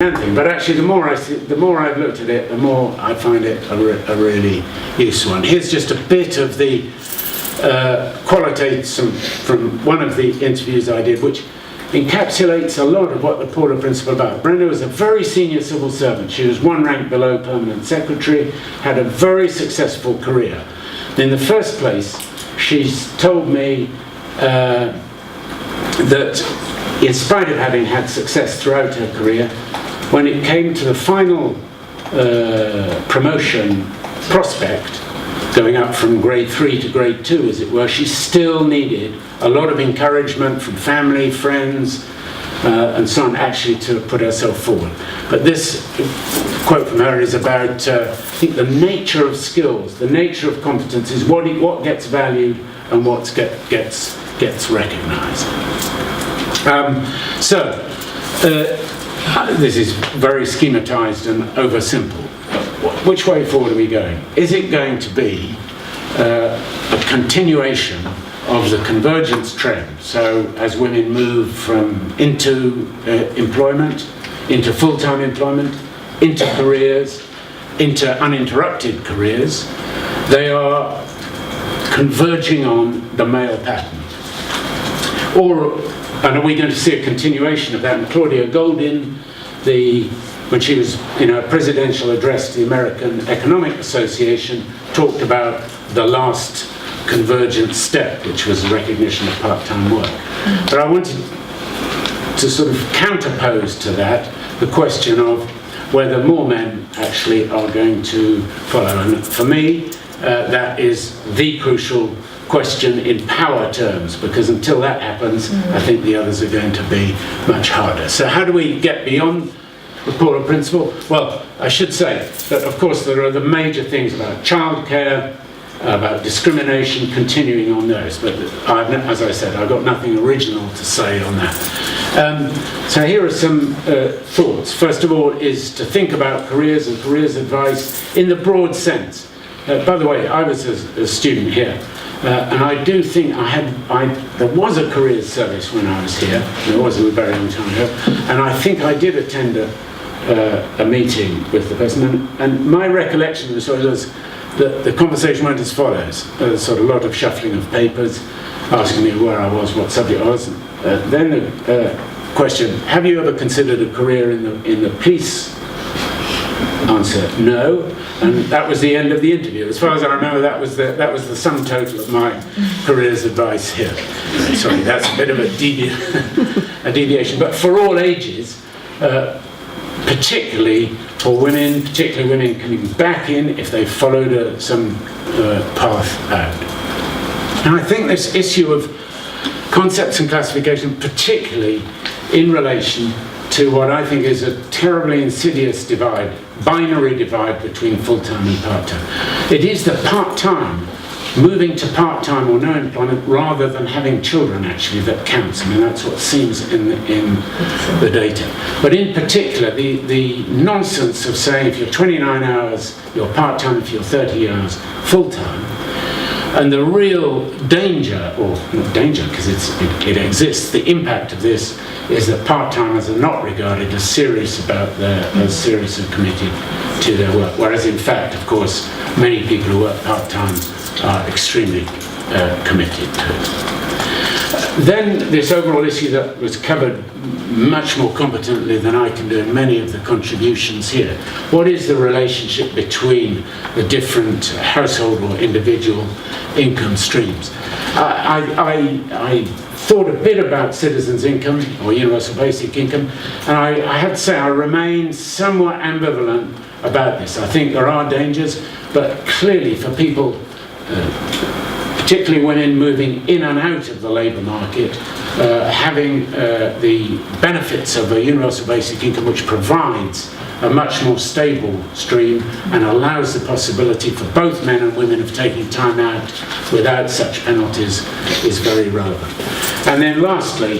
Thing, but actually the more I've looked at it, the more I find it a really useful one. Here's just a bit of the qualitates from one of the interviews I did, which encapsulates a lot of what the Paula Principle is about. Brenda was a very senior civil servant. She was one rank below permanent secretary, had a very successful career. In the first place, she's told me that in spite of having had success throughout her career, when it came to the final promotion prospect, going up from grade 3 to grade 2, as it were, she still needed a lot of encouragement from family, friends, and so on, actually to put herself forward. But this quote from her is about, I think, the nature of skills, the nature of competence is what gets valued and what gets recognised. This is very schematized and oversimple. Which way forward are we going? Is it going to be a continuation of the convergence trend? So as women move into employment, into full-time employment, into careers, into uninterrupted careers, they are converging on the male pattern. And are we going to see a continuation of that? And Claudia Goldin, when she was in her presidential address to the American Economic Association, talked about the last convergent step, which was the recognition of part-time work. But I wanted to sort of counterpose to that the question of whether more men actually are going to follow. And for me, that is the crucial question in power terms, because until that happens, I think the others are going to be much harder. So how do we get beyond the Paula Principle? Well, I should say that, of course, there are the major things about childcare, about discrimination, continuing on those. But as I said, I've got nothing original to say on that. So here are some thoughts. First of all is to think about careers and careers advice in the broad sense. By the way, I was a student here. And I do think there was a careers service when I was here. There was a very long time ago, and I think I did attend a meeting with the person. And my recollection was that the conversation went as follows: sort of a lot of shuffling of papers, asking me where I was, what subject I was. Then the question: have you ever considered a career in the police? Answer: no. And that was the end of the interview. As far as I remember, that was the sum total of my careers advice here. Sorry, that's a bit of a deviation. But for all ages, particularly for women, particularly women coming back in if they followed some path out. And I think this issue of concepts and classification, particularly in relation to what I think is a terribly insidious divide, binary divide between full-time and part-time. It is the part-time, moving to part-time or no employment rather than having children actually that counts. I mean, that's what seems in the data. But in particular, the nonsense of saying if you're 29 hours, you're part-time, if you're 30 hours, full-time. And the real danger, or not danger because it exists, the impact of this is that part-timers are not regarded as serious serious and committed to their work, whereas in fact, of course, many people who work part-time are extremely committed to it. Then this overall issue that was covered much more competently than I can do in many of the contributions here. What is the relationship between the different household or individual income streams? I thought a bit about citizens' income or universal basic income, and I have to say I remain somewhat ambivalent about this. I think there are dangers, but clearly for people, particularly women moving in and out of the labour market, having the benefits of a universal basic income which provides a much more stable stream and allows the possibility for both men and women of taking time out without such penalties is very relevant. And then lastly,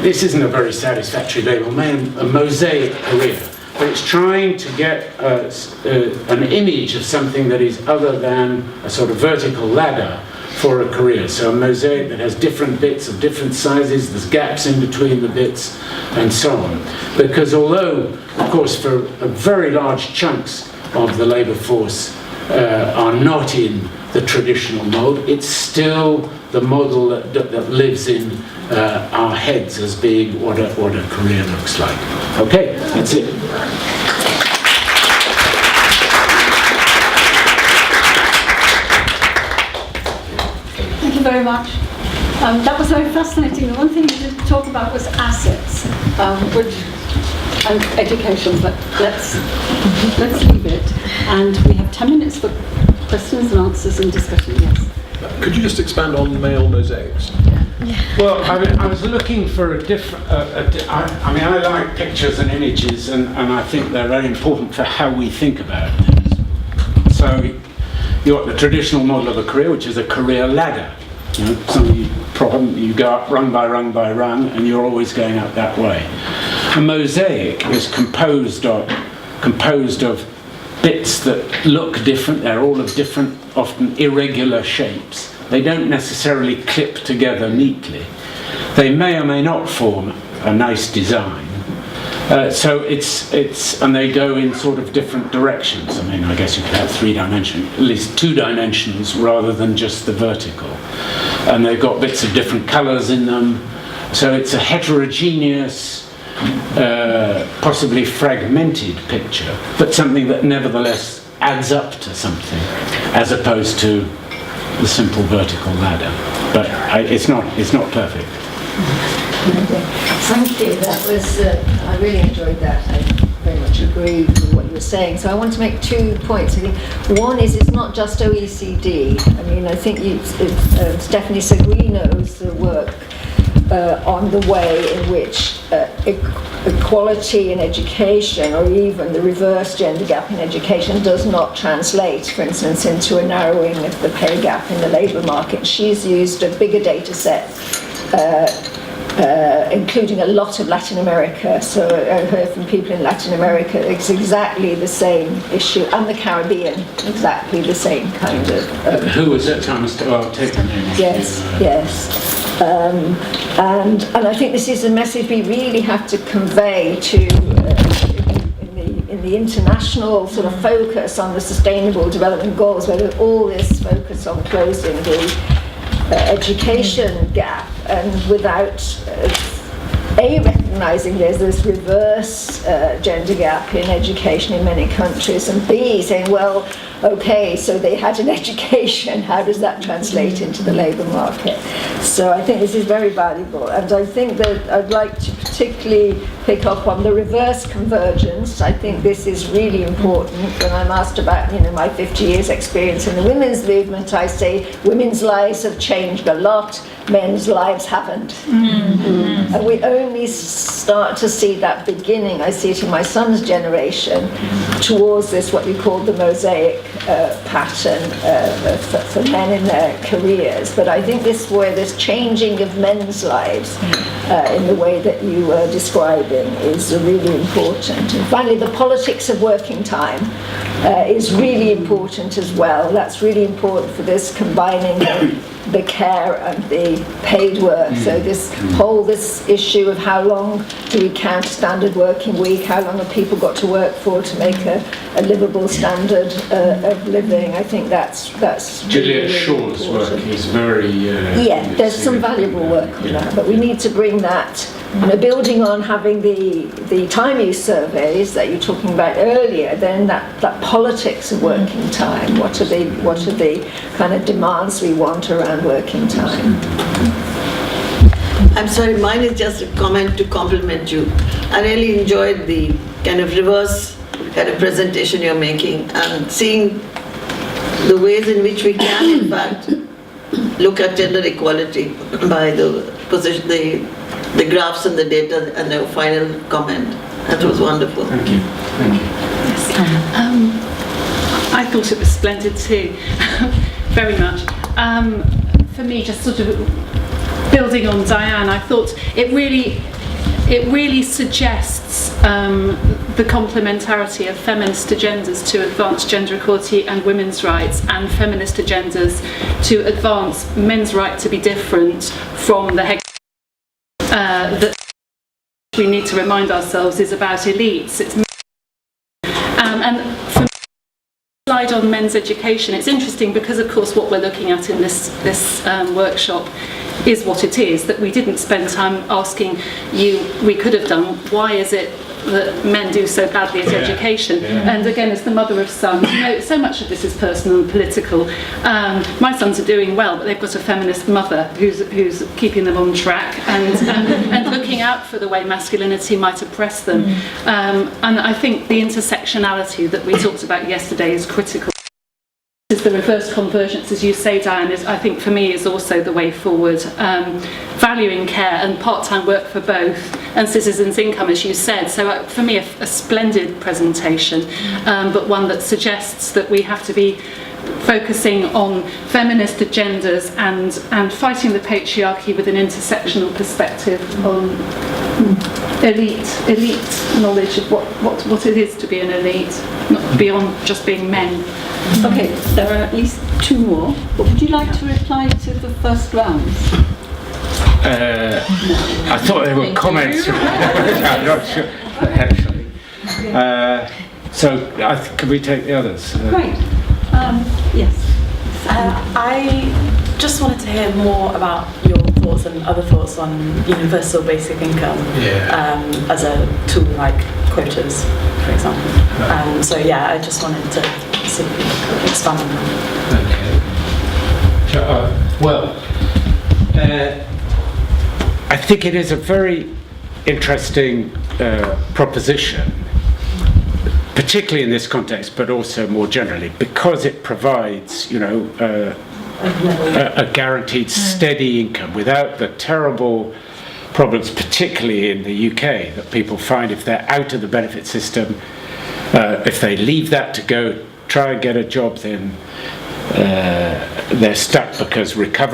this isn't a very satisfactory label, a mosaic career. But it's trying to get an image of something that is other than a sort of vertical ladder for a career. So a mosaic that has different bits of different sizes, there's gaps in between the bits, and so on. Because although, of course, for very large chunks of the labour force are not in the traditional mould, it's still the model that lives in our heads as being what a career looks like. Okay, that's it. Thank you very much. That was very fascinating. The one thing you didn't talk about was assets, and education, but let's leave it. And we have 10 minutes for questions and answers and discussion. Yes. Could you just expand on male mosaics? Well, I was looking for a different. I mean, I like pictures and images, and I think they're very important for how we think about things. So, you've got the traditional model of a career, which is a career ladder. You know, you go up rung by rung by rung, and you're always going up that way. A mosaic is composed of bits that look different. They're all of different, often irregular shapes. They don't necessarily clip together neatly. They may or may not form a nice design. So and they go in sort of different directions. I mean, I guess you could have 3 dimensions, at least 2 dimensions, rather than just the vertical. And they've got bits of different colours in them. So it's a heterogeneous, possibly fragmented picture, but something that nevertheless adds up to something, as opposed to the simple vertical ladder. But it's not perfect. Thank you. That was I really enjoyed that. I very much agree with what you were saying. So I want to make 2 points. I think one is it's not just OECD. I mean, I think Stephanie Seguino's work on the way in which equality in education, or even the reverse gender gap in education, does not translate, for instance, into a narrowing of the pay gap in the labour market. She's used a bigger data set, including a lot of Latin America. So I heard from people in Latin America, it's exactly the same issue, and the Caribbean, exactly the same kind of... Who was that, Thomas? Well, I'll take the name. Yes. And I think this is a message we really have to convey to in the international sort of focus on the Sustainable Development Goals, where there's all this focus on closing the education gap, and without recognising there's this reverse gender gap in education in many countries, and B, saying, well, okay, so they had an education, how does that translate into the labour market? So I think this is very valuable, and I think that I'd like to particularly pick up on the reverse convergence. I think this is really important. When I'm asked about, my 50 years experience in the women's movement, I say women's lives have changed a lot, men's lives haven't. Mm-hmm. And we only start to see that beginning. I see it in my son's generation, towards this, what we call the mosaic pattern for men in their careers. But I think this where this changing of men's lives in the way that you were describing is really important. And finally, the politics of working time is really important as well. That's really important for this combining the care and the paid work. So this issue of how long do we count a standard working week, how long have people got to work for to make a livable standard of living. I think that's Juliet really Shaw's important. work is very there's some valuable work on that, but we need to bring that, building on having the time use surveys that you were talking about earlier, then that politics of working time. What are the kind of demands we want around working time? I'm sorry, mine is just a comment to compliment you. I really enjoyed the kind of reverse kind of presentation you're making, and seeing the ways in which we can, in fact, look at gender equality by the position, the graphs and the data, and the final comment. That was wonderful. Thank you. I thought it was splendid too, very much. For me, just sort of building on Diane, I thought it it really suggests the complementarity of feminist agendas to advance gender equality and women's rights, and feminist agendas to advance men's right to be different from the that we need to remind ourselves is about elites. It's and for me, slide on men's education, it's interesting because of course what we're looking at in this workshop is what it is, that we didn't spend time asking you, we could have done, why is it that men do so badly at education? And again, as the mother of sons, you know, so much of this is personal and political. My sons are doing well, but they've got a feminist mother who's keeping them on track and looking out for the way masculinity might oppress them. And I think the intersectionality that we talked about yesterday is critical. The reverse convergence, as you say, Diane, I think for me is also the way forward. Valuing care and part-time work for both, and citizens' income, as you said. So for me, a splendid presentation, but one that suggests that we have to be focusing on feminist agendas and fighting the patriarchy with an intersectional perspective on elite knowledge of what it is to be an elite, not beyond just being men. Okay, there are at least two more. But would you like to reply to the first round? I thought they were comments. I'm not sure, actually. So, can we take the others? Great. Yes. I just wanted to hear more about your thoughts and other thoughts on universal basic income as a tool like quotas, for example. So yeah, I just wanted to see if you could expand on that. Okay. Well, I think it is a very interesting proposition, particularly in this context, but also more generally, because it provides, you know, a guaranteed steady income without the terrible problems, particularly in the UK, that people find if they're out of the benefit system, if they leave that to go try and get a job, then they're stuck because recovery